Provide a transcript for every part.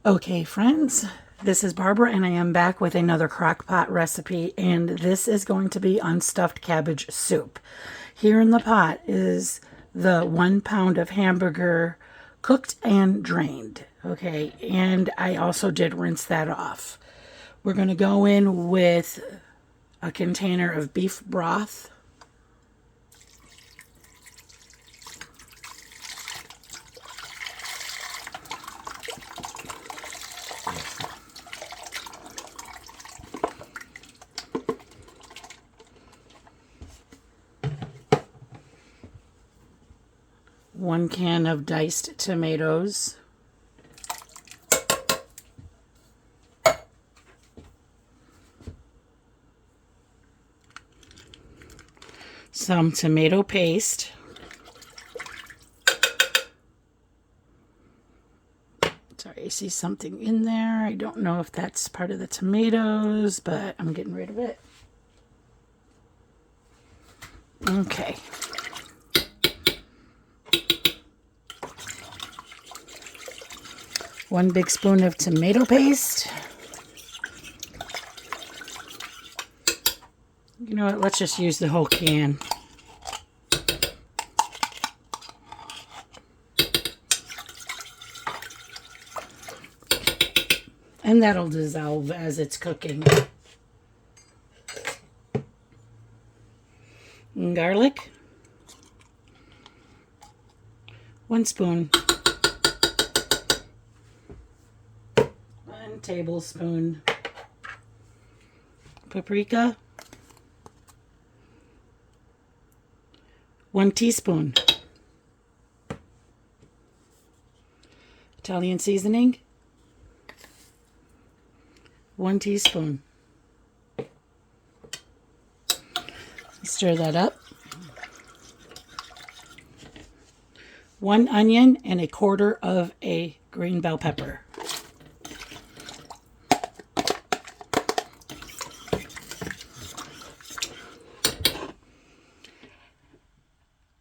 Okay, friends, this is Barbara, and I am back with another crock-pot recipe, and this is going to be unstuffed cabbage soup. Here in the pot is the 1 pound of hamburger cooked and drained, okay, and I also did rinse that off. We're going to go in with a container of beef broth. One can of diced tomatoes. Some tomato paste. Sorry, I see something in there. I don't know if that's part of the tomatoes, but I'm getting rid of it. Okay. One big spoon of tomato paste. You know what? Let's just use the whole can. And that'll dissolve as it's cooking. And garlic. 1 spoon. 1 tablespoon. Paprika. 1 teaspoon. Italian seasoning. 1 teaspoon. Stir that up. 1 onion and 1/4 of a green bell pepper.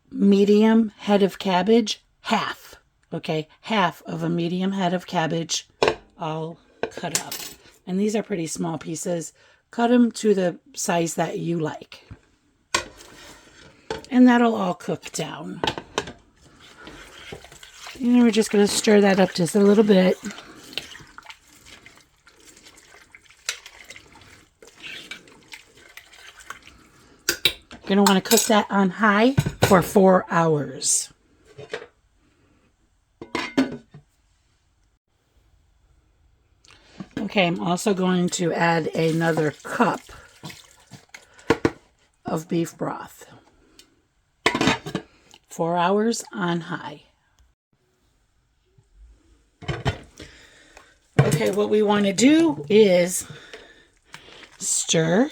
Medium head of cabbage, half. Okay, half of a medium head of cabbage, all cut up. And these are pretty small pieces. Cut them to the size that you like. And that'll all cook down. And we're just going to stir that up just a little bit. You're going to want to cook that on high for 4 hours. Okay, I'm also going to add another cup of beef broth. 4 hours on high. Okay, what we want to do is stir.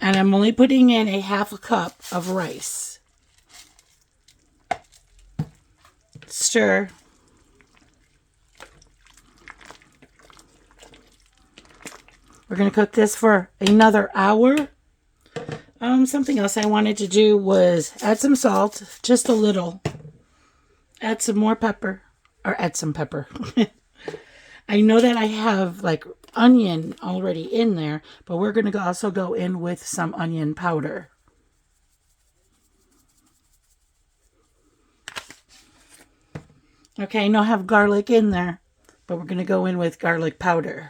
And I'm only putting in a 1/2 cup of rice. Stir. We're going to cook this for another hour. Something else I wanted to do was add some salt, just a little. Add some more pepper, or add some pepper. I know that I have like onion already in there, but we're going to also go in with some onion powder. Okay, I know I have garlic in there, but we're going to go in with garlic powder.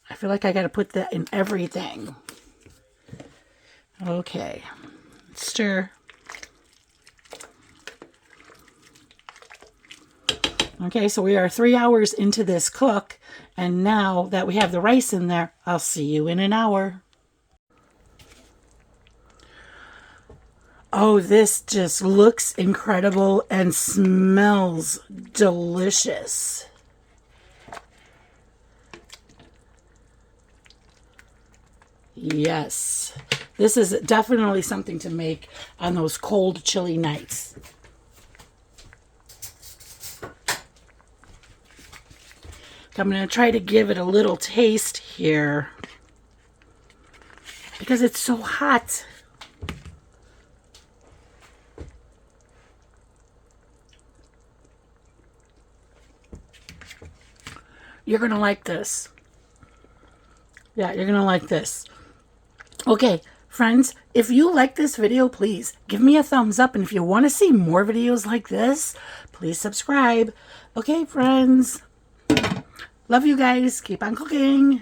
I feel like I got to put that in everything. Okay, stir. Okay, so we are 3 hours into this cook, and now that we have the rice in there, I'll see you in an hour. Oh, this just looks incredible and smells delicious. Yes, this is definitely something to make on those cold, chilly nights. I'm going to try to give it a little taste here because it's so hot. You're going to like this. Yeah, you're going to like this. Okay, friends, if you like this video, please give me a thumbs up. And if you want to see more videos like this, please subscribe. Okay, friends. Love you guys. Keep on cooking.